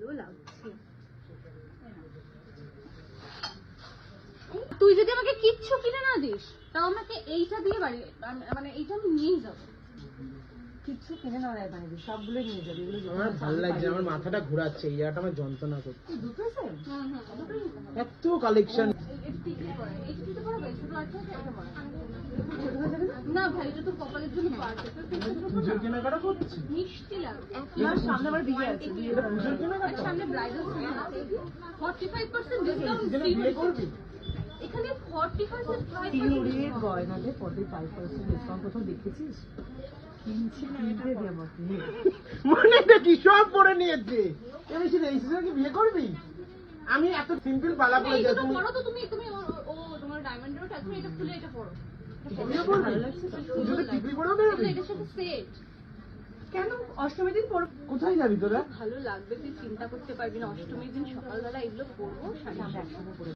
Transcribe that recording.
ভালো লাগছে। তুই যদি আমাকে কিচ্ছু কিনে না দিস তাও আমাকে এইটা দিয়ে বাড়ি মানে এইটা আমি নিয়েই যাবো। কিচ্ছু কিনে না দেয় মানে সবগুলো নিয়ে যাবে। এগুলো আমার ভালো লাগছে, আমার মাথাটা ঘোরাচ্ছে, এই জায়গাটা আমার যন্ত্রণা করছে। এত কালেকশন। না ভাই এটা তো কপালের জন্য পারফেক্ট। পুজোর কেনাকাটা করছি, মিষ্টি লাগবে। সামনে আবার বিয়ে আছে, এটা পুজোর কেনাকাটা। সামনে ব্রাইডাল সিজন আছে, 45% ডিসকাউন্ট। বিয়ে করবি? এখানে 45% তিউরির গয়নাতে 45% ডিসকাউন্ট কোথাও দেখেছিস? কিনছি কিনতে দিয়ে আমাকে মানে এটা কি সব পরে নিয়েছে? আমি সেটা এই সিজনে কি বিয়ে করবি? আমি এত সিম্পল পালা পরে এটা যাই, তো তুমি পড়ো তো তুমি তুমি ও তোমার ডায়মন্ডেরও টাচ এটা খুলে এটা পড়ো। বিয়ে করবি? পুজোতে টিকলি পরেও বেরোবি? এটার সাথে সেট। কেন অষ্টমী দিন পর কোথায় যাবি তোরা? ভালো লাগবে, তুই চিন্তা করতে পারবি না। অষ্টমীর দিন সকালবেলা এগুলো পরবো, শাড়ি